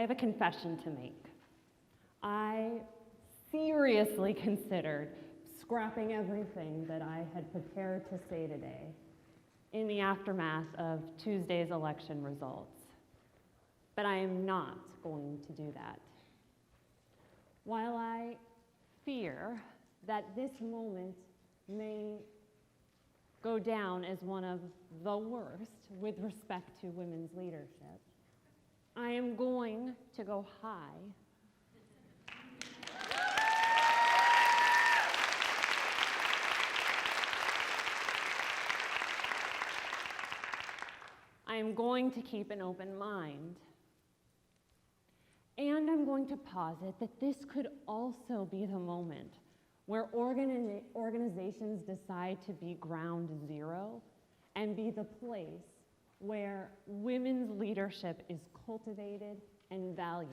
have a confession to make. I seriously considered scrapping everything that I had prepared to say today in the aftermath of Tuesday's election results. But I am not going to do that. While I fear that this moment may go down as one of the worst with respect to women's leadership, I am going to go high I am going to keep an open mind. And I'm going to posit that this could also be the moment where organizations decide to be ground zero and be the place where women's leadership is cultivated and valued,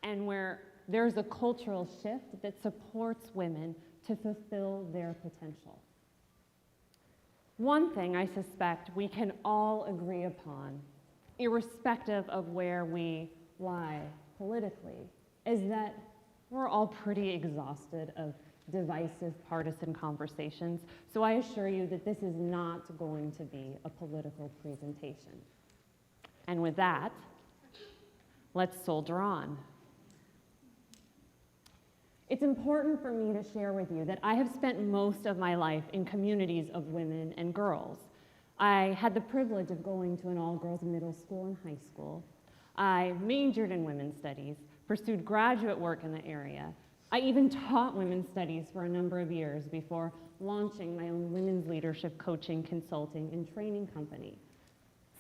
and where there's a cultural shift that supports women to fulfill their potential. One thing I suspect we can all agree upon, irrespective of where we lie politically, is that we're all pretty exhausted of divisive partisan conversations, so I assure you that this is not going to be a political presentation. And with that, let's soldier on. It's important for me to share with you that I have spent most of my life in communities of women and girls. I had the privilege of going to an all-girls middle school and high school. I majored in women's studies, pursued graduate work in the area. I even taught women's studies for a number of years before launching my own women's leadership coaching, consulting, and training company.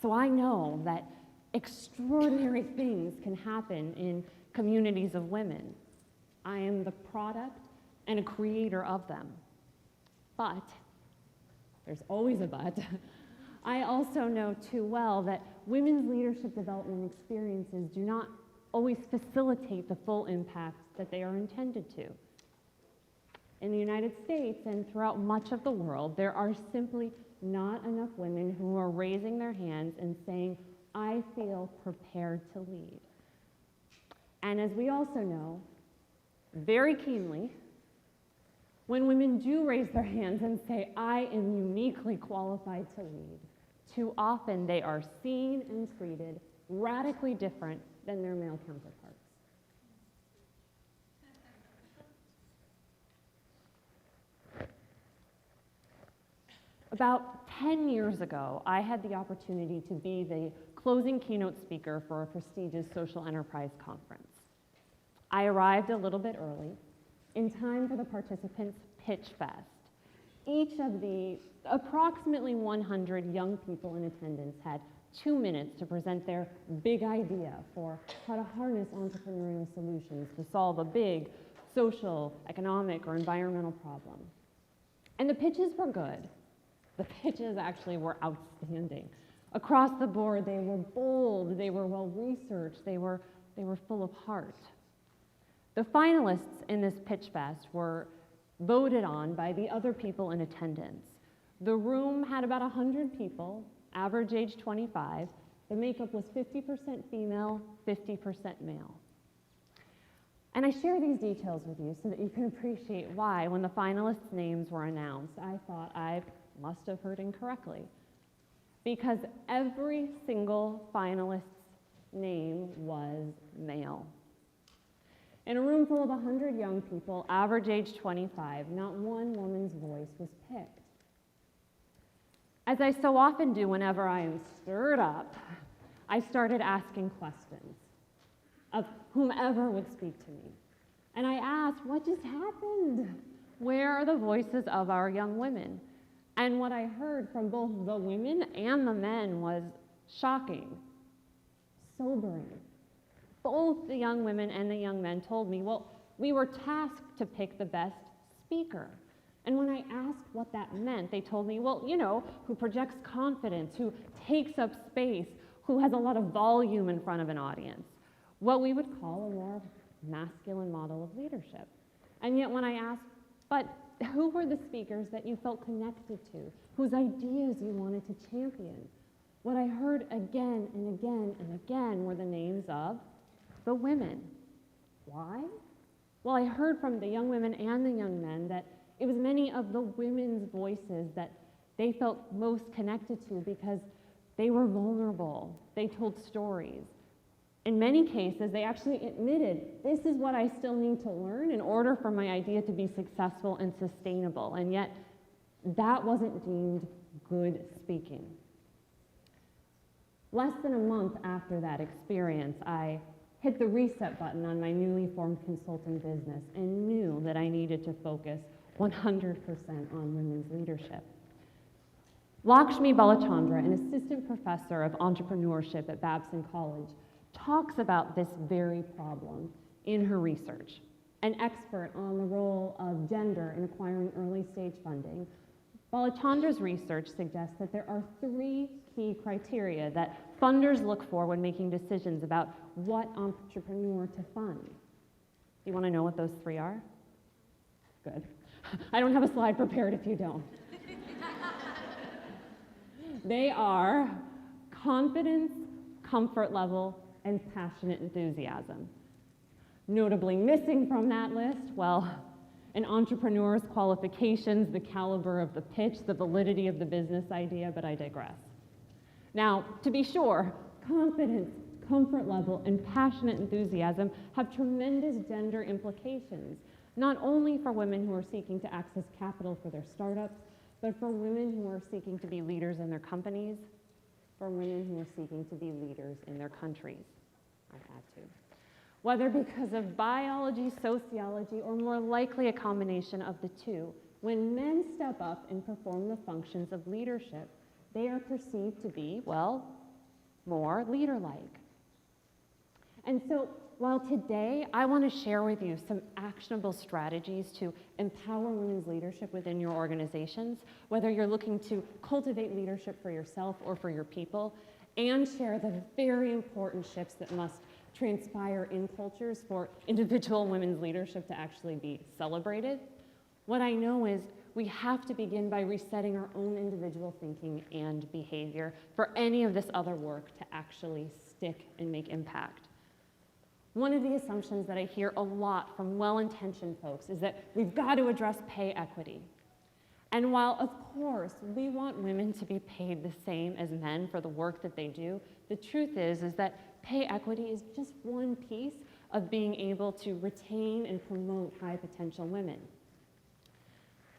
So I know that extraordinary things can happen in communities of women. I am the product and a creator of them. But, there's always a but, I also know too well that women's leadership development experiences do not always facilitate the full impact that they are intended to. In the United States and throughout much of the world, there are simply not enough women who are raising their hands and saying, I feel prepared to lead. And as we also know, very keenly, when women do raise their hands and say, I am uniquely qualified to lead, too often they are seen and treated radically different than their male counterparts. About 10 years ago, I had the opportunity to be the closing keynote speaker for a prestigious social enterprise conference. I arrived a little bit early, in time for the participants' pitch fest. Each of the approximately 100 young people in attendance had 2 minutes to present their big idea for how to harness entrepreneurial solutions to solve a big social, economic, or environmental problem. And the pitches were good. The pitches actually were outstanding. Across the board, they were bold, they were well-researched, they were full of heart. The finalists in this pitch fest were voted on by the other people in attendance. The room had about 100 people, average age 25. The makeup was 50% female, 50% male. And I share these details with you so that you can appreciate why, when the finalists' names were announced, I thought I must have heard incorrectly. Because every single finalist's name was male. In a room full of 100 young people, average age 25, not one woman's voice was picked. As I so often do whenever I am stirred up, I started asking questions of whomever would speak to me. And I asked, what just happened? Where are the voices of our young women? And what I heard from both the women and the men was shocking, sobering. Both the young women and the young men told me, well, we were tasked to pick the best speaker. And when I asked what that meant, they told me, well, you know, who projects confidence, who takes up space, who has a lot of volume in front of an audience. What we would call a more masculine model of leadership. And yet when I asked, but who were the speakers that you felt connected to, whose ideas you wanted to champion? What I heard again and again and again were the names of the women. Why? Well, I heard from the young women and the young men that it was many of the women's voices that they felt most connected to because they were vulnerable. They told stories. In many cases, they actually admitted, this is what I still need to learn in order for my idea to be successful and sustainable. And yet, that wasn't deemed good speaking. Less than a month after that experience, I hit the reset button on my newly formed consulting business and knew that I needed to focus 100% on women's leadership. Lakshmi Balachandra, an assistant professor of entrepreneurship at Babson College, talks about this very problem in her research. An expert on the role of gender in acquiring early-stage funding, Balachandra's research suggests that there are 3 key criteria that funders look for when making decisions about what entrepreneur to fund. You want to know what those 3 are? Good. I don't have a slide prepared if you don't. They are confidence, comfort level, and passionate enthusiasm. Notably missing from that list, well, an entrepreneur's qualifications, the caliber of the pitch, the validity of the business idea, but I digress. Now, to be sure, confidence, comfort level, and passionate enthusiasm have tremendous gender implications, not only for women who are seeking to access capital for their startups, but for women who are seeking to be leaders in their companies, for women who are seeking to be leaders in their countries. I'd add to. Whether because of biology, sociology, or more likely a combination of the two, when men step up and perform the functions of leadership, they are perceived to be, well, more leader-like. And so, while today I want to share with you some actionable strategies to empower women's leadership within your organizations, whether you're looking to cultivate leadership for yourself or for your people, and share the very important shifts that must transpire in cultures for individual women's leadership to actually be celebrated, what I know is we have to begin by resetting our own individual thinking and behavior for any of this other work to actually stick and make impact. One of the assumptions that I hear a lot from well-intentioned folks is that we've got to address pay equity. And while, of course, we want women to be paid the same as men for the work that they do, the truth is that pay equity is just one piece of being able to retain and promote high-potential women.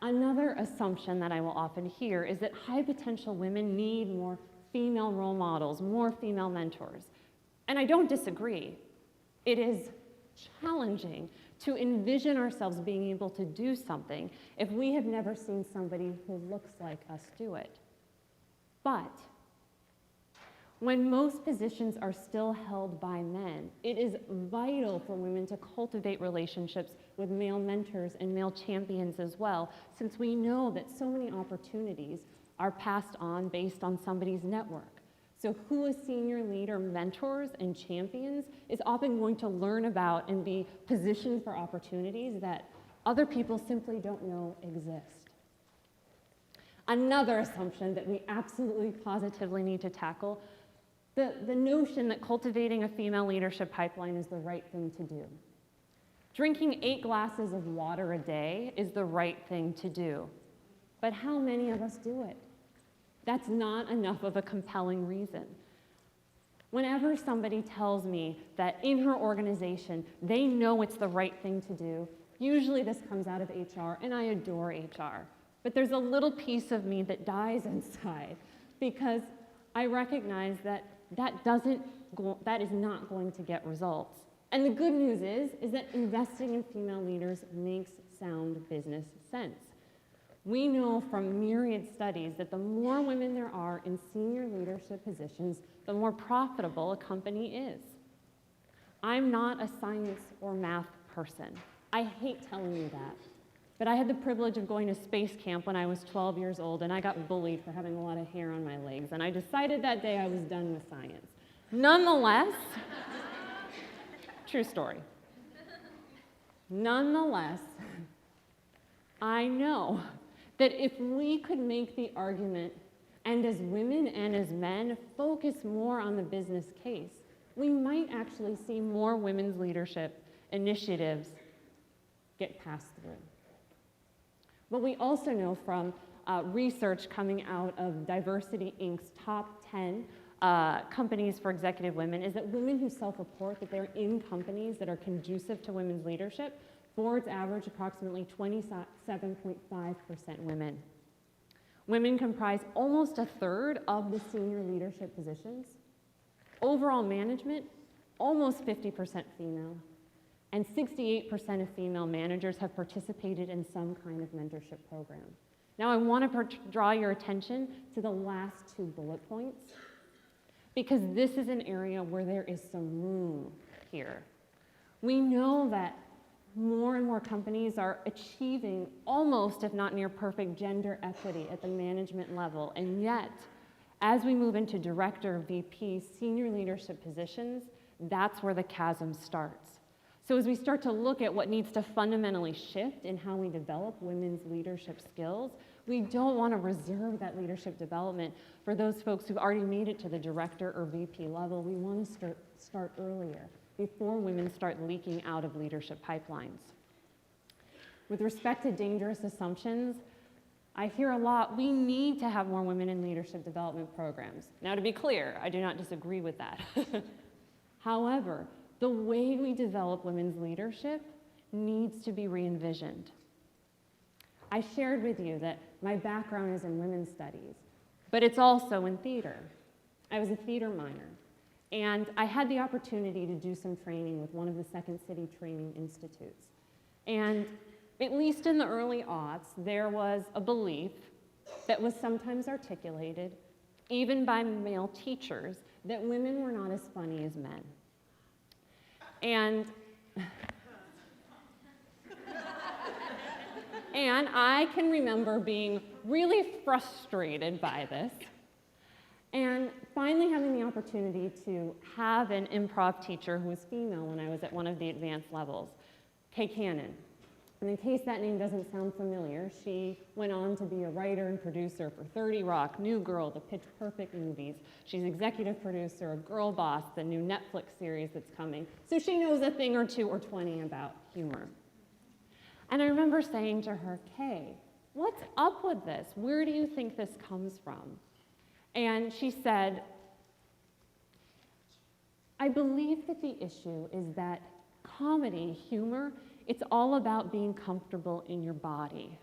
Another assumption that I will often hear is that high-potential women need more female role models, more female mentors. And I don't disagree. It is challenging to envision ourselves being able to do something if we have never seen somebody who looks like us do it. But when most positions are still held by men, it is vital for women to cultivate relationships with male mentors and male champions as well, since we know that so many opportunities are passed on based on somebody's network. So who a senior leader mentors and champions is often going to learn about and be positioned for opportunities that other people simply don't know exist. Another assumption that we absolutely positively need to tackle, the notion that cultivating a female leadership pipeline is the right thing to do. Drinking 8 glasses of water a day is the right thing to do. But how many of us do it? That's not enough of a compelling reason. Whenever somebody tells me that in her organization they know it's the right thing to do, usually this comes out of HR, and I adore HR. But there's a little piece of me that dies inside because I recognize that that is not going to get results. And the good news is that investing in female leaders makes sound business sense. We know from myriad studies that the more women there are in senior leadership positions, the more profitable a company is. I'm not a science or math person. I hate telling you that. But I had the privilege of going to space camp when I was 12 years old, and I got bullied for having a lot of hair on my legs, and I decided that day I was done with science. Nonetheless, true story. Nonetheless, I know that if we could make the argument, and as women and as men, focus more on the business case, we might actually see more women's leadership initiatives get passed through. What we also know from research coming out of Diversity Inc.'s top 10 companies for executive women is that women who self-report that they're in companies that are conducive to women's leadership, boards average approximately 27.5% women. Women comprise almost a third of the senior leadership positions. Overall management, almost 50% female. And 68% of female managers have participated in some kind of mentorship program. Now I want to draw your attention to the last two bullet points, because this is an area where there is some room here. We know that more and more companies are achieving almost, if not near perfect, gender equity at the management level, and yet, as we move into director, VP, senior leadership positions, that's where the chasm starts. So as we start to look at what needs to fundamentally shift in how we develop women's leadership skills, we don't want to reserve that leadership development for those folks who've already made it to the director or VP level. We want to start earlier, before women start leaking out of leadership pipelines. With respect to dangerous assumptions, I hear a lot, we need to have more women in leadership development programs. Now, to be clear, I do not disagree with that. However, the way we develop women's leadership needs to be re-envisioned. I shared with you that my background is in women's studies, but it's also in theater. I was a theater minor, and I had the opportunity to do some training with one of the Second City training institutes. And at least in the early aughts, there was a belief that was sometimes articulated, even by male teachers, that women were not as funny as men. And I can remember being really frustrated by this, and finally having the opportunity to have an improv teacher who was female when I was at one of the advanced levels, Kay Cannon. And in case that name doesn't sound familiar, she went on to be a writer and producer for 30 Rock, New Girl, the Pitch Perfect movies. She's executive producer of Girl Boss, the new Netflix series that's coming. So she knows a thing or two or 20 about humor. And I remember saying to her, Kay, what's up with this? Where do you think this comes from? And she said, I believe that the issue is that comedy, humor, it's all about being comfortable in your body.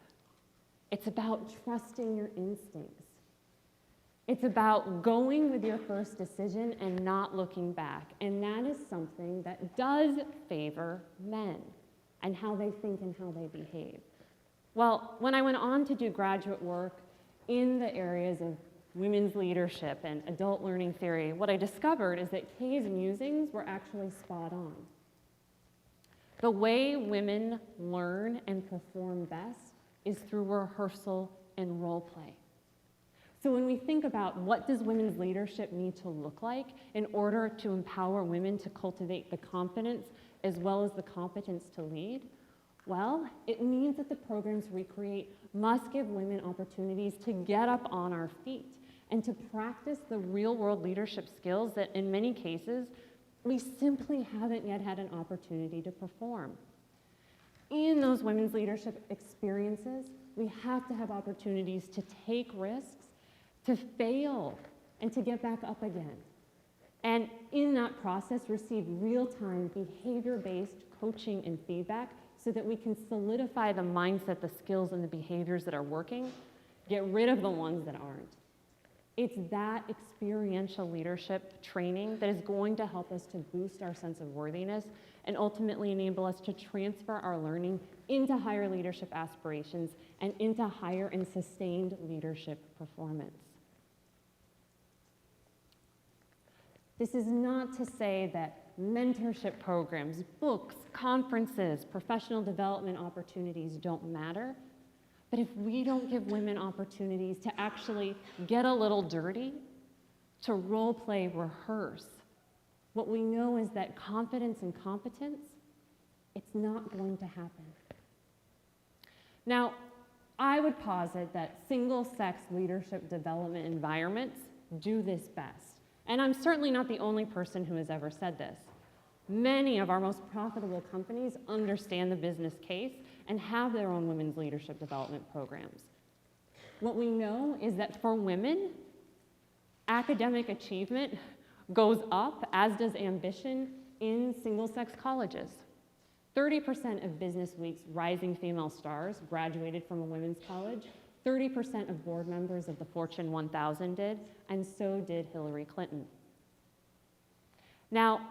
It's about trusting your instincts. It's about going with your first decision and not looking back. And that is something that does favor men and how they think and how they behave. Well, when I went on to do graduate work in the areas of women's leadership and adult learning theory, what I discovered is that Kay's musings were actually spot on. The way women learn and perform best is through rehearsal and role play. So when we think about what does women's leadership need to look like in order to empower women to cultivate the confidence as well as the competence to lead, well, it means that the programs we create must give women opportunities to get up on our feet and to practice the real-world leadership skills that in many cases we simply haven't yet had an opportunity to perform. In those women's leadership experiences, we have to have opportunities to take risks, to fail, and to get back up again. And in that process, receive real-time behavior-based coaching and feedback so that we can solidify the mindset, the skills, and the behaviors that are working, get rid of the ones that aren't. It's that experiential leadership training that is going to help us to boost our sense of worthiness and ultimately enable us to transfer our learning into higher leadership aspirations and into higher and sustained leadership performance. This is not to say that mentorship programs, books, conferences, professional development opportunities don't matter. But if we don't give women opportunities to actually get a little dirty, to role play, rehearse, what we know is that confidence and competence, it's not going to happen. Now, I would posit that single-sex leadership development environments do this best. And I'm certainly not the only person who has ever said this. Many of our most profitable companies understand the business case and have their own women's leadership development programs. What we know is that for women, academic achievement goes up, as does ambition, in single-sex colleges. 30% of Business Week's rising female stars graduated from a women's college. 30% of board members of the Fortune 1000 did, and so did Hillary Clinton. Now,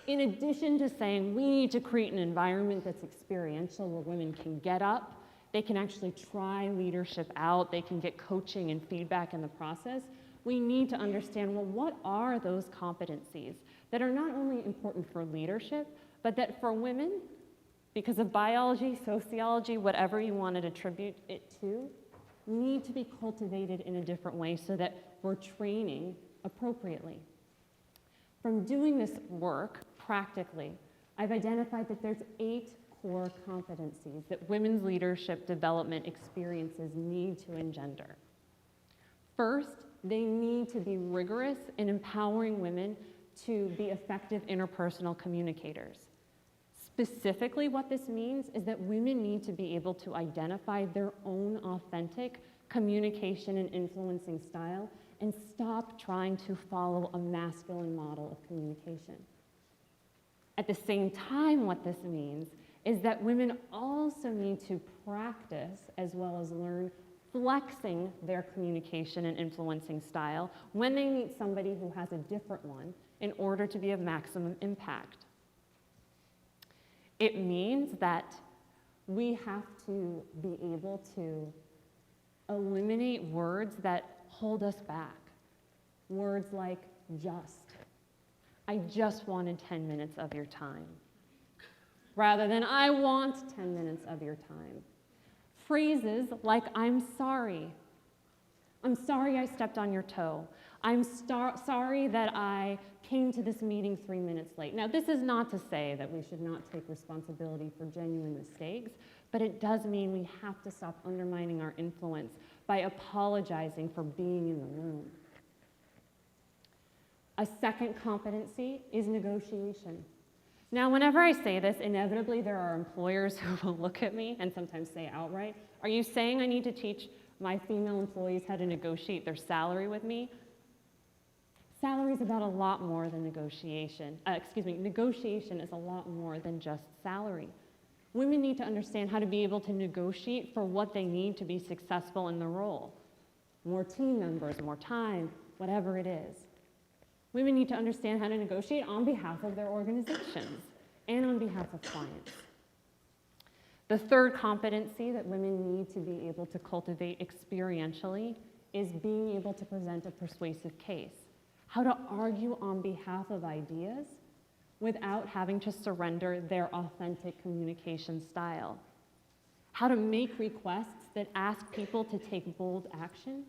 in addition to saying we need to create an environment that's experiential where women can get up, they can actually try leadership out, they can get coaching and feedback in the process, we need to understand, well, what are those competencies that are not only important for leadership, but that for women, because of biology, sociology, whatever you want to attribute it to, need to be cultivated in a different way so that we're training appropriately. From doing this work practically, I've identified that there's 8 core competencies that women's leadership development experiences need to engender. First, they need to be rigorous in empowering women to be effective interpersonal communicators. Specifically, what this means is that women need to be able to identify their own authentic communication and influencing style and stop trying to follow a masculine model of communication. At the same time, what this means is that women also need to practice as well as learn flexing their communication and influencing style when they meet somebody who has a different one in order to be of maximum impact. It means that we have to be able to eliminate words that hold us back. Words like just. I just wanted 10 minutes of your time. Rather than I want 10 minutes of your time. Phrases like I'm sorry. I'm sorry I stepped on your toe. I'm sorry that I came to this meeting 3 minutes late. Now, this is not to say that we should not take responsibility for genuine mistakes, but it does mean we have to stop undermining our influence by apologizing for being in the room. A second competency is negotiation. Now, whenever I say this, inevitably there are employers who will look at me and sometimes say outright, are you saying I need to teach my female employees how to negotiate their salary with me? Salary is about a lot more than negotiation. Negotiation is a lot more than just salary. Women need to understand how to be able to negotiate for what they need to be successful in the role. More team members, more time, whatever it is. Women need to understand how to negotiate on behalf of their organizations and on behalf of clients. The third competency that women need to be able to cultivate experientially is being able to present a persuasive case. How to argue on behalf of ideas without having to surrender their authentic communication style. How to make requests that ask people to take bold action,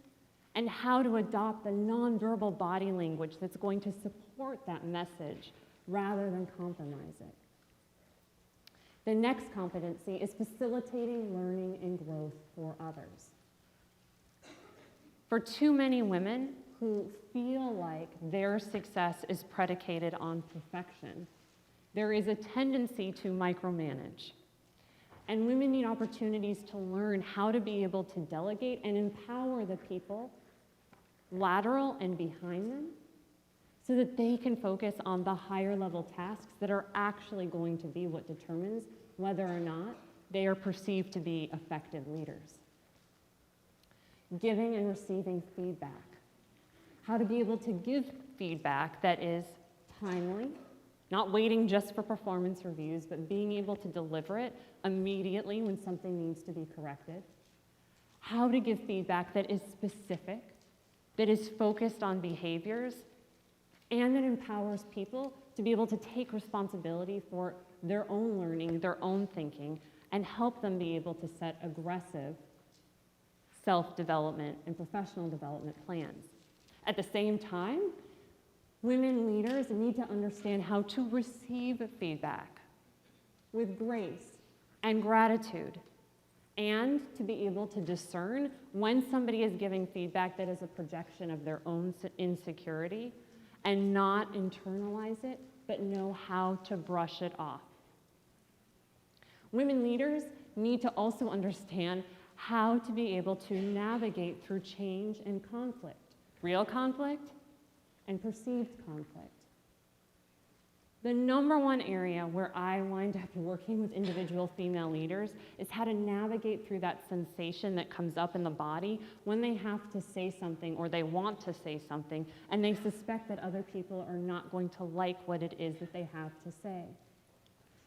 and how to adopt the nonverbal body language that's going to support that message rather than compromise it. The next competency is facilitating learning and growth for others. For too many women who feel like their success is predicated on perfection, there is a tendency to micromanage. And women need opportunities to learn how to be able to delegate and empower the people lateral and behind them so that they can focus on the higher level tasks that are actually going to be what determines whether or not they are perceived to be effective leaders. Giving and receiving feedback. How to be able to give feedback that is timely, not waiting just for performance reviews, but being able to deliver it immediately when something needs to be corrected. How to give feedback that is specific, that is focused on behaviors, and that empowers people to be able to take responsibility for their own learning, their own thinking, and help them be able to set aggressive self-development and professional development plans. At the same time, women leaders need to understand how to receive feedback with grace and gratitude, and to be able to discern when somebody is giving feedback that is a projection of their own insecurity, and not internalize it, but know how to brush it off. Women leaders need to also understand how to be able to navigate through change and conflict, real conflict and perceived conflict. The number one area where I wind up working with individual female leaders is how to navigate through that sensation that comes up in the body when they have to say something or they want to say something and they suspect that other people are not going to like what it is that they have to say.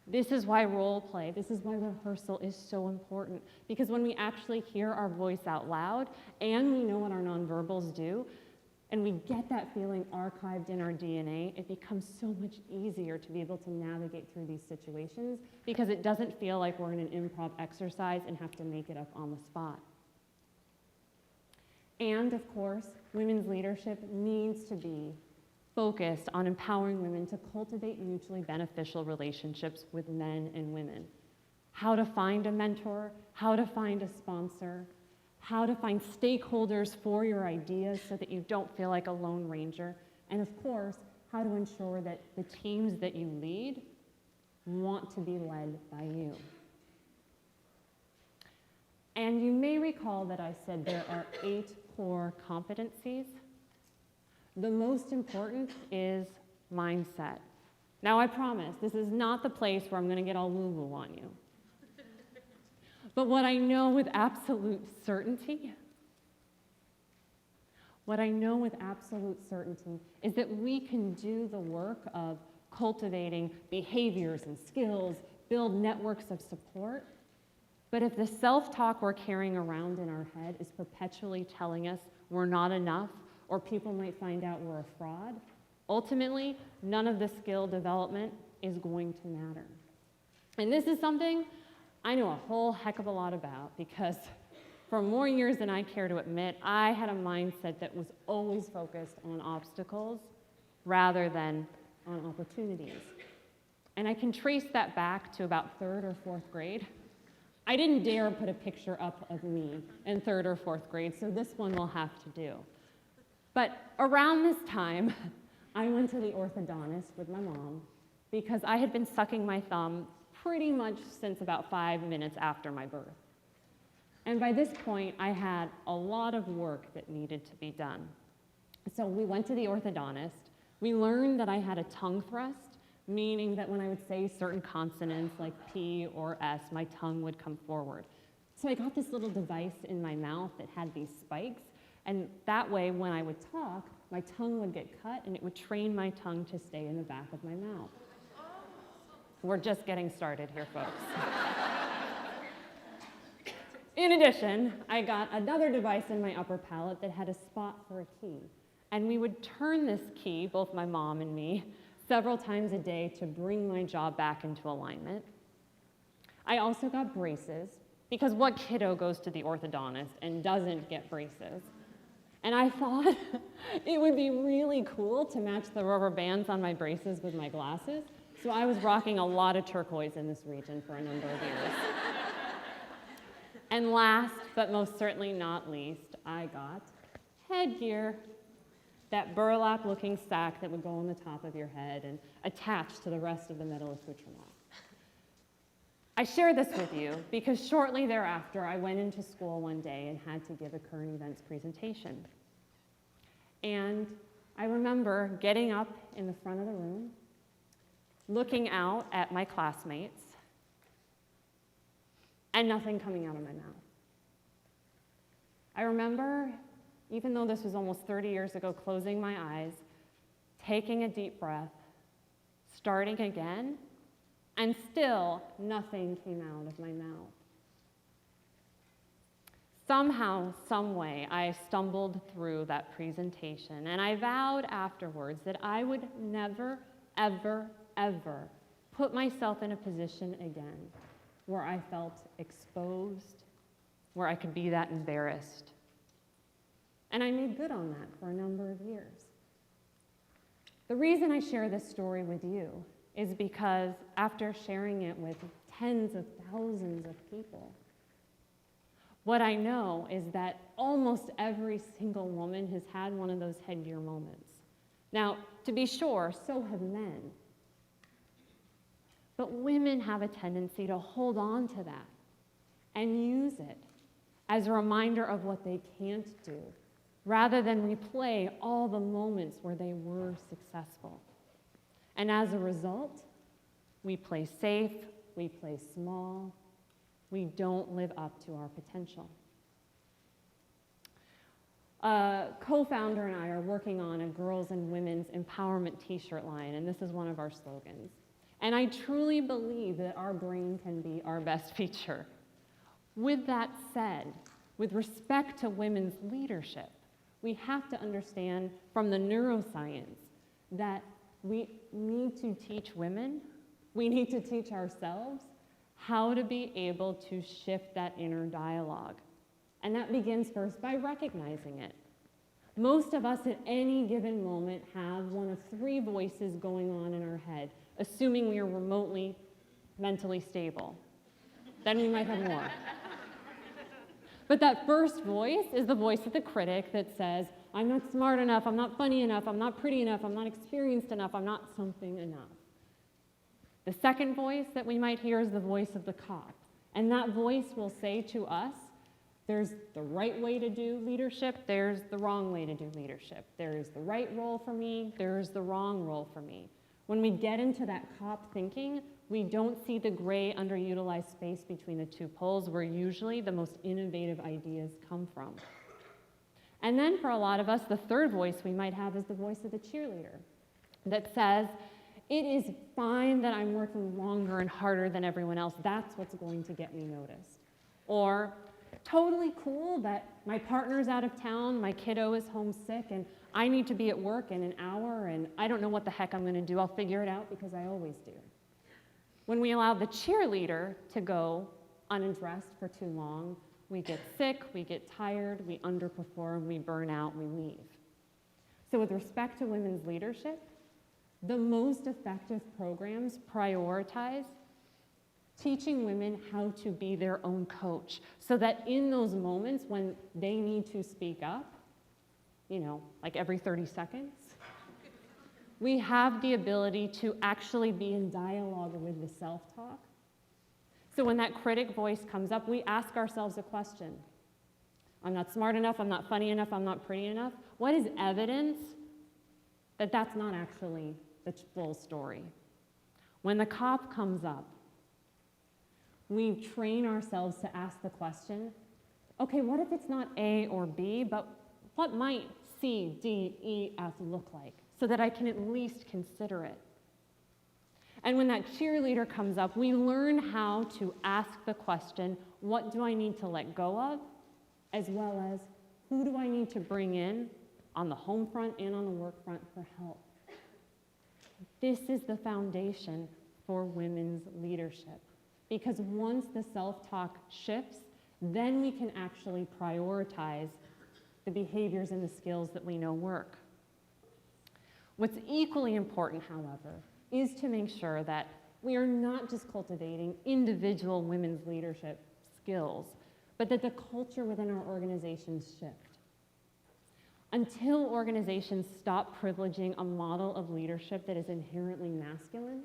This is why role play, this is why rehearsal is so important, because when we actually hear our voice out loud and we know what our nonverbals do, and we get that feeling archived in our DNA, it becomes so much easier to be able to navigate through these situations because it doesn't feel like we're in an improv exercise and have to make it up on the spot. And of course, women's leadership needs to be focused on empowering women to cultivate mutually beneficial relationships with men and women. How to find a mentor, how to find a sponsor, how to find stakeholders for your ideas so that you don't feel like a lone ranger, and of course, how to ensure that the teams that you lead want to be led by you. And you may recall that I said there are 8 core competencies. The most important is mindset. Now I promise, this is not the place where I'm going to get all woo-woo on you. But what I know with absolute certainty is that we can do the work of cultivating behaviors and skills, build networks of support. But if the self-talk we're carrying around in our head is perpetually telling us we're not enough, or people might find out we're a fraud, ultimately, none of the skill development is going to matter. And this is something I know a whole heck of a lot about because for more years than I care to admit, I had a mindset that was always focused on obstacles rather than on opportunities. And I can trace that back to about 3rd or 4th grade. I didn't dare put a picture up of me in 3rd or 4th grade, so this one will have to do. But around this time, I went to the orthodontist with my mom because I had been sucking my thumb pretty much since about 5 minutes after my birth. And by this point, I had a lot of work that needed to be done. So we went to the orthodontist. We learned that I had a tongue thrust, meaning that when I would say certain consonants like P or S, my tongue would come forward. So I got this little device in my mouth that had these spikes, and that way when I would talk, my tongue would get cut and it would train my tongue to stay in the back of my mouth. We're just getting started here, folks. In addition, I got another device in my upper palate that had a spot for a key. And we would turn this key, both my mom and me, several times a day to bring my jaw back into alignment. I also got braces, because what kiddo goes to the orthodontist and doesn't get braces? And I thought it would be really cool to match the rubber bands on my braces with my glasses. So I was rocking a lot of turquoise in this region for a number of years. And last, but most certainly not least, I got headgear. That burlap-looking sack that would go on the top of your head and attach to the rest of the metal accoutrement. I share this with you because shortly thereafter, I went into school one day and had to give a current events presentation. And I remember getting up in the front of the room, looking out at my classmates, and nothing coming out of my mouth. I remember, even though this was almost 30 years ago, closing my eyes, taking a deep breath, starting again, and still nothing came out of my mouth. Somehow, some way, I stumbled through that presentation, and I vowed afterwards that I would never, ever, ever put myself in a position again where I felt exposed, where I could be that embarrassed. And I made good on that for a number of years. The reason I share this story with you is because after sharing it with tens of thousands of people, what I know is that almost every single woman has had one of those headgear moments. Now, to be sure, so have men. But women have a tendency to hold on to that and use it as a reminder of what they can't do, rather than replay all the moments where they were successful. And as a result, we play safe, we play small, we don't live up to our potential. A co-founder and I are working on a girls and women's empowerment t-shirt line, and this is one of our slogans. And I truly believe that our brain can be our best feature. With that said, with respect to women's leadership, we have to understand from the neuroscience that we need to teach women, we need to teach ourselves how to be able to shift that inner dialogue. And that begins first by recognizing it. Most of us at any given moment have one of three voices going on in our head, assuming we are remotely mentally stable. Then we might have more. But that first voice is the voice of the critic that says, I'm not smart enough, I'm not funny enough, I'm not pretty enough, I'm not experienced enough, I'm not something enough. The second voice that we might hear is the voice of the cop. And that voice will say to us, there's the right way to do leadership, there's the wrong way to do leadership. There's the right role for me, there's the wrong role for me. When we get into that cop thinking, we don't see the gray, underutilized space between the two poles where usually the most innovative ideas come from. And then for a lot of us, the third voice we might have is the voice of the cheerleader that says, it is fine that I'm working longer and harder than everyone else. That's what's going to get me noticed. Or, totally cool that my partner's out of town, my kiddo is homesick, and I need to be at work in an hour, and I don't know what the heck I'm going to do. I'll figure it out because I always do. When we allow the cheerleader to go unaddressed for too long, we get sick, we get tired, we underperform, we burn out, we leave. So with respect to women's leadership, the most effective programs prioritize teaching women how to be their own coach so that in those moments when they need to speak up, like every 30 seconds, we have the ability to actually be in dialogue with the self-talk. So when that critic voice comes up, we ask ourselves a question. I'm not smart enough, I'm not funny enough, I'm not pretty enough. What is evidence that that's not actually the full story? When the cop comes up, we train ourselves to ask the question, okay, what if it's not A or B, but what might C, D, E, F look like so that I can at least consider it? And when that cheerleader comes up, we learn how to ask the question, what do I need to let go of, as well as who do I need to bring in on the home front and on the work front for help? This is the foundation for women's leadership. Because once the self-talk shifts, then we can actually prioritize the behaviors and the skills that we know work. What's equally important, however, is to make sure that we are not just cultivating individual women's leadership skills, but that the culture within our organizations shift. Until organizations stop privileging a model of leadership that is inherently masculine,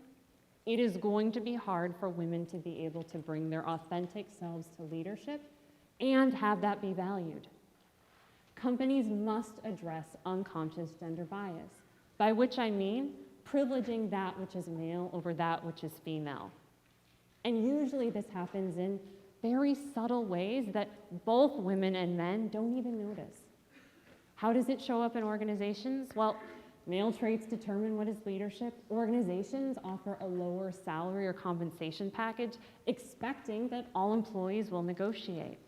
it is going to be hard for women to be able to bring their authentic selves to leadership and have that be valued. Companies must address unconscious gender bias, by which I mean privileging that which is male over that which is female. And usually this happens in very subtle ways that both women and men don't even notice. How does it show up in organizations? Well, male traits determine what is leadership. Organizations offer a lower salary or compensation package, expecting that all employees will negotiate.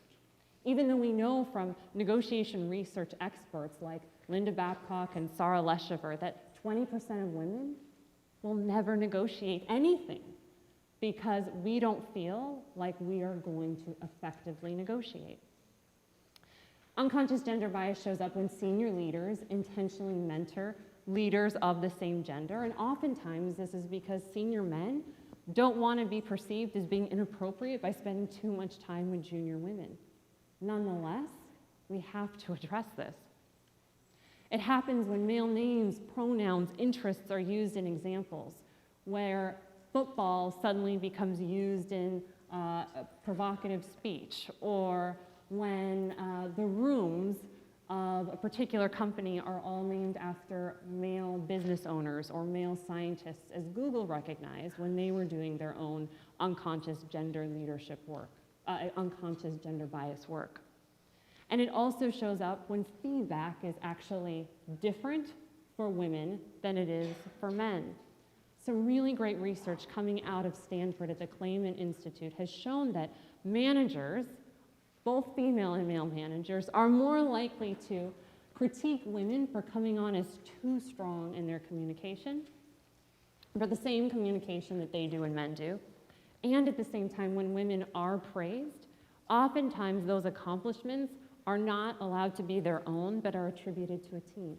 Even though we know from negotiation research experts like Linda Babcock and Sarah Leshever that 20% of women will never negotiate anything because we don't feel like we are going to effectively negotiate. Unconscious gender bias shows up when senior leaders intentionally mentor leaders of the same gender, and oftentimes this is because senior men don't want to be perceived as being inappropriate by spending too much time with junior women. Nonetheless, we have to address this. It happens when male names, pronouns, interests are used in examples, where football suddenly becomes used in provocative speech, or when the rooms of a particular company are all named after male business owners or male scientists, as Google recognized when they were doing their own unconscious gender leadership work, unconscious gender bias work. And it also shows up when feedback is actually different for women than it is for men. Some really great research coming out of Stanford at the Clayman Institute has shown that managers, both female and male managers, are more likely to critique women for coming on as too strong in their communication, for the same communication that they do and men do. And at the same time, when women are praised, oftentimes those accomplishments are not allowed to be their own, but are attributed to a team.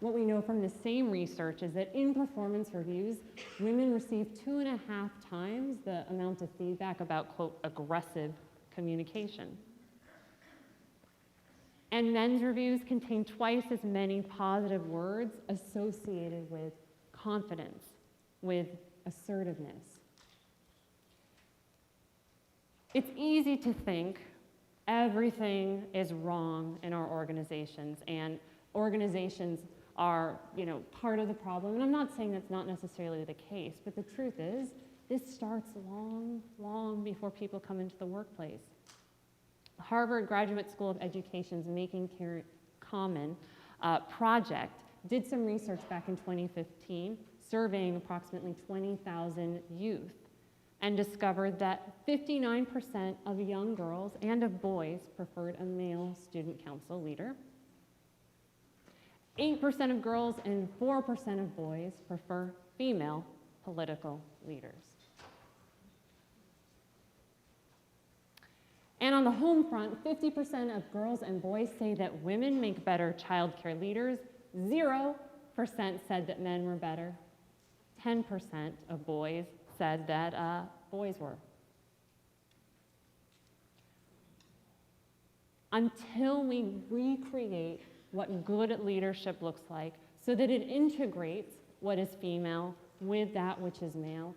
What we know from the same research is that in performance reviews, women receive 2.5 times the amount of feedback about, quote, aggressive communication. And men's reviews contain twice as many positive words associated with confidence, with assertiveness. It's easy to think everything is wrong in our organizations, and organizations are, part of the problem. And I'm not saying that's not necessarily the case, but the truth is, this starts long, long before people come into the workplace. Harvard Graduate School of Education's Making Care Common project did some research back in 2015, surveying approximately 20,000 youth, and discovered that 59% of young girls and of boys preferred a male student council leader. 8% of girls and 4% of boys prefer female political leaders. And on the home front, 50% of girls and boys say that women make better child care leaders. 0% said that men were better. 10% of boys said that boys were. Until we recreate what good leadership looks like so that it integrates what is female with that which is male,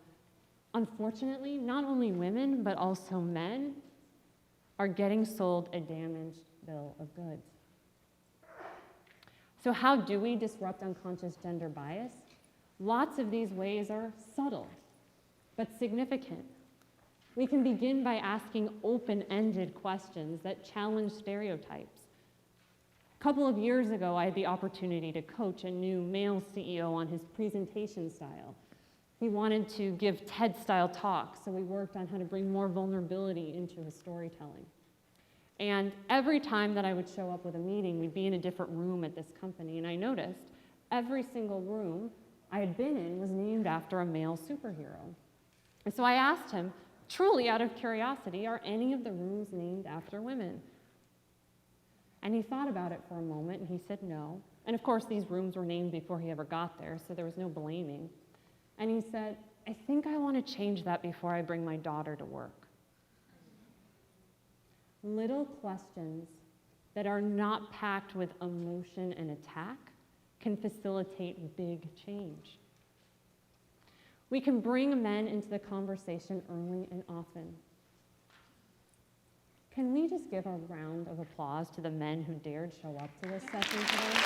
unfortunately, not only women, but also men are getting sold a damaged bill of goods. So how do we disrupt unconscious gender bias? Lots of these ways are subtle, but significant. We can begin by asking open-ended questions that challenge stereotypes. A couple of years ago, I had the opportunity to coach a new male CEO on his presentation style. He wanted to give TED-style talks, so we worked on how to bring more vulnerability into his storytelling. And every time that I would show up with a meeting, we'd be in a different room at this company, and I noticed every single room I had been in was named after a male superhero. And so I asked him, truly out of curiosity, are any of the rooms named after women? And he thought about it for a moment, and he said no. And of course, these rooms were named before he ever got there, so there was no blaming. And he said, I think I want to change that before I bring my daughter to work. Little questions that are not packed with emotion and attack can facilitate big change. We can bring men into the conversation early and often. Can we just give a round of applause to the men who dared show up to this session today?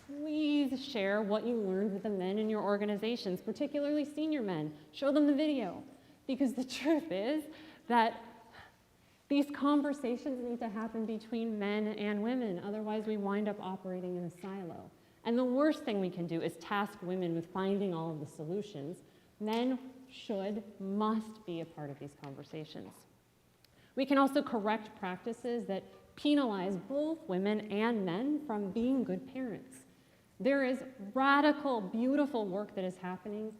Please share what you learned with the men in your organizations, particularly senior men. Show them the video, because the truth is that these conversations need to happen between men and women, otherwise we wind up operating in a silo. And the worst thing we can do is task women with finding all of the solutions. Men must be a part of these conversations. We can also correct practices that penalize both women and men from being good parents. There is radical, beautiful work that is happening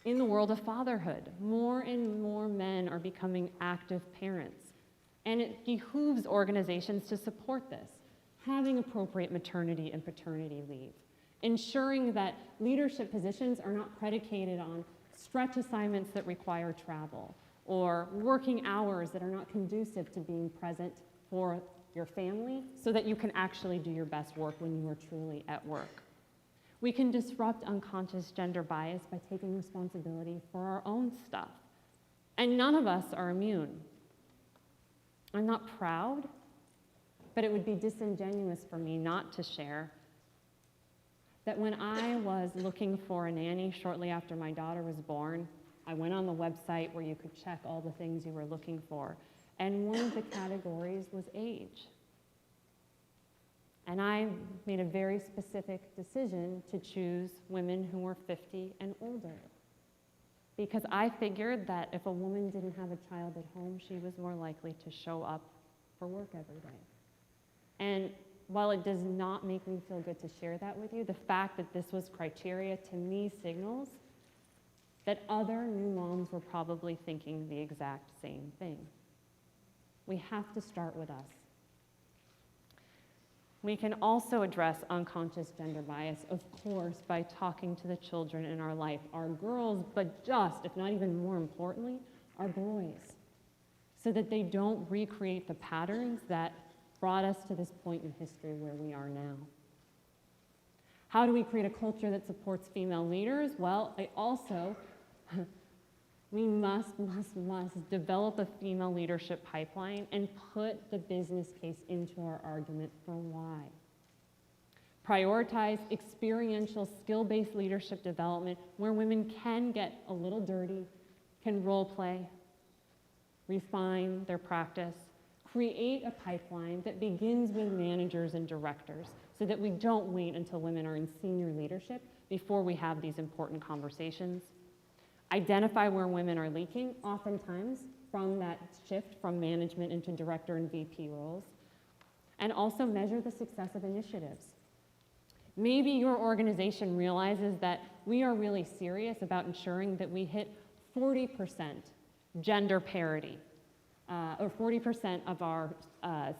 in the world of fatherhood. More and more men are becoming active parents. And it behooves organizations to support this, having appropriate maternity and paternity leave, ensuring that leadership positions are not predicated on stretch assignments that require travel, or working hours that are not conducive to being present for your family so that you can actually do your best work when you are truly at work. We can disrupt unconscious gender bias by taking responsibility for our own stuff. And none of us are immune. I'm not proud, but it would be disingenuous for me not to share that when I was looking for a nanny shortly after my daughter was born, I went on the website where you could check all the things you were looking for, and one of the categories was age. And I made a very specific decision to choose women who were 50 and older, because I figured that if a woman didn't have a child at home, she was more likely to show up for work every day. And while it does not make me feel good to share that with you, the fact that this was criteria to me signals that other new moms were probably thinking the exact same thing. We have to start with us. We can also address unconscious gender bias, of course, by talking to the children in our life, our girls, but just, if not even more importantly, our boys, so that they don't recreate the patterns that brought us to this point in history where we are now. How do we create a culture that supports female leaders? Well, we must develop a female leadership pipeline and put the business case into our argument for why. Prioritize experiential, skill-based leadership development where women can get a little dirty, can role play, refine their practice, create a pipeline that begins with managers and directors so that we don't wait until women are in senior leadership before we have these important conversations. Identify where women are leaking, oftentimes from that shift from management into director and VP roles, and also measure the success of initiatives. Maybe your organization realizes that we are really serious about ensuring that we hit 40% gender parity, or 40% of our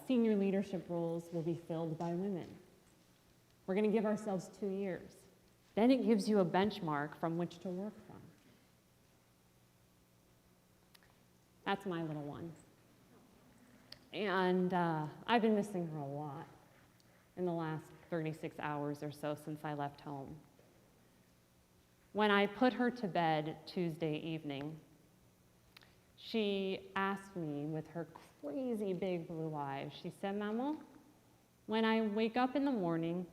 senior leadership roles will be filled by women. We're going to give ourselves 2 years. Then it gives you a benchmark from which to work from. That's my little one. And I've been missing her a lot in the last 36 hours or so since I left home. When I put her to bed Tuesday evening, she asked me with her crazy big blue eyes, she said, "Mama, when I wake up in the morning,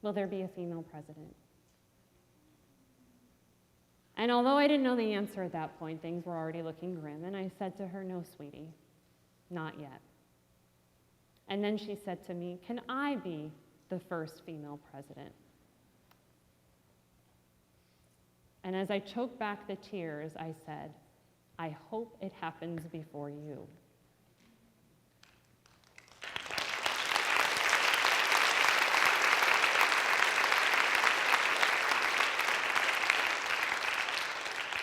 will there be a female president?" And although I didn't know the answer at that point, things were already looking grim, and I said to her, "No, sweetie, not yet." And then she said to me, "Can I be the first female president?" And as I choked back the tears, I said, "I hope it happens before you."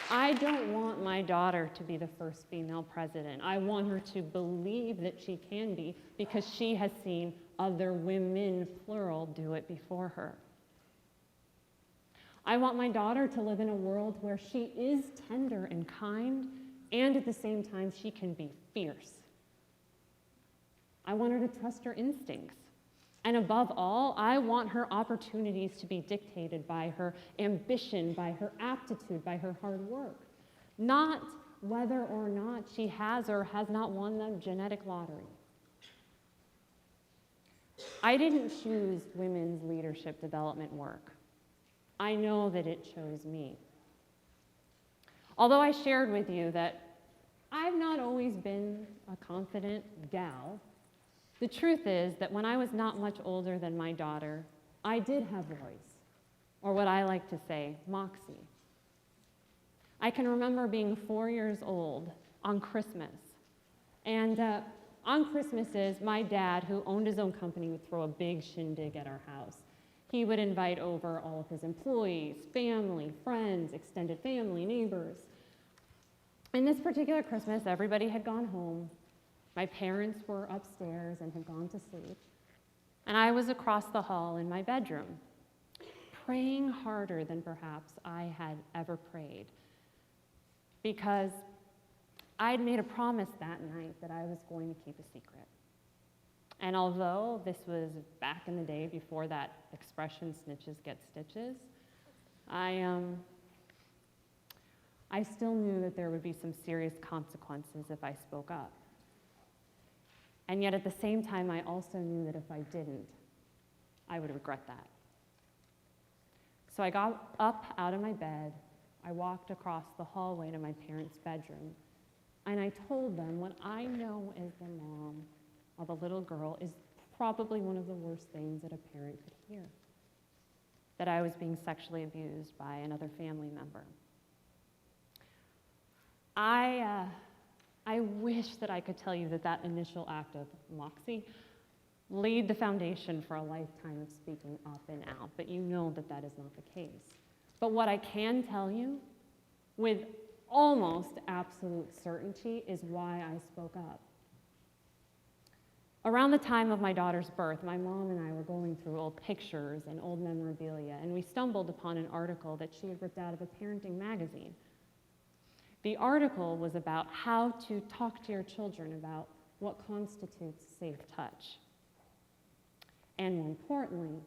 I don't want my daughter to be the first female president. I want her to believe that she can be because she has seen other women, plural, do it before her. I want my daughter to live in a world where she is tender and kind, and at the same time, she can be fierce. I want her to trust her instincts. And above all, I want her opportunities to be dictated by her ambition, by her aptitude, by her hard work, not whether or not she has or has not won the genetic lottery. I didn't choose women's leadership development work. I know that it chose me. Although I shared with you that I've not always been a confident gal, the truth is that when I was not much older than my daughter, I did have voice, or what I like to say, Moxie. I can remember being 4 years old on Christmas. And on Christmases, my dad, who owned his own company, would throw a big shindig at our house. He would invite over all of his employees, family, friends, extended family, neighbors. And this particular Christmas, everybody had gone home. My parents were upstairs and had gone to sleep. And I was across the hall in my bedroom, praying harder than perhaps I had ever prayed because I'd made a promise that night that I was going to keep a secret. And although this was back in the day before that expression, snitches get stitches, I still knew that there would be some serious consequences if I spoke up. And yet at the same time, I also knew that if I didn't, I would regret that. So I got up out of my bed, I walked across the hallway to my parents' bedroom, and I told them what I know as the mom of a little girl is probably one of the worst things that a parent could hear, that I was being sexually abused by another family member. I wish that I could tell you that that initial act of Moxie laid the foundation for a lifetime of speaking up and out, but you know that that is not the case. But what I can tell you with almost absolute certainty is why I spoke up. Around the time of my daughter's birth, my mom and I were going through old pictures and old memorabilia, and we stumbled upon an article that she had ripped out of a parenting magazine. The article was about how to talk to your children about what constitutes safe touch. And more importantly,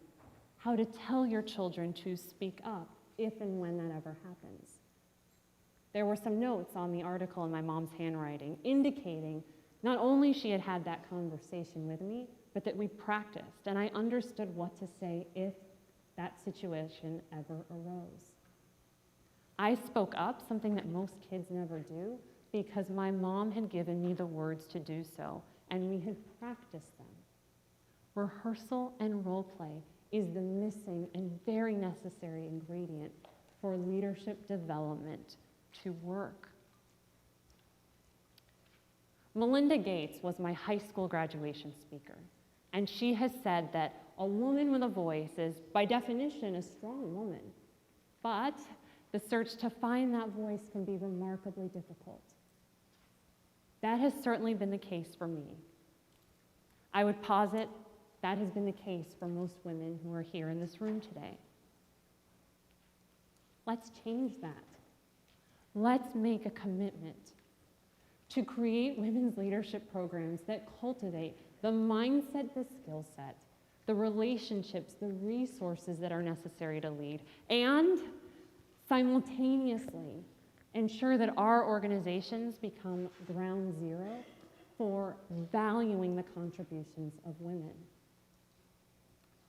how to tell your children to speak up if and when that ever happens. There were some notes on the article in my mom's handwriting indicating not only she had had that conversation with me, but that we practiced, and I understood what to say if that situation ever arose. I spoke up, something that most kids never do, because my mom had given me the words to do so, and we had practiced them. Rehearsal and role play is the missing and very necessary ingredient for leadership development to work. Melinda Gates was my high school graduation speaker, and she has said that a woman with a voice is, by definition, a strong woman, but the search to find that voice can be remarkably difficult. That has certainly been the case for me. I would posit that has been the case for most women who are here in this room today. Let's change that. Let's make a commitment to create women's leadership programs that cultivate the mindset, the skill set, the relationships, the resources that are necessary to lead, and simultaneously ensure that our organizations become ground zero for valuing the contributions of women.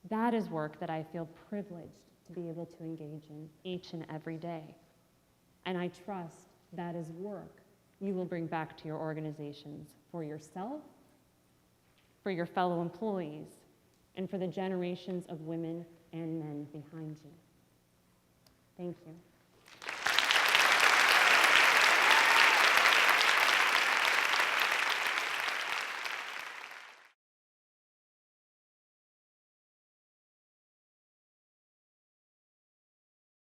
That is work that I feel privileged to be able to engage in each and every day. And I trust that is work you will bring back to your organizations for yourself, for your fellow employees, and for the generations of women and men behind you. Thank you.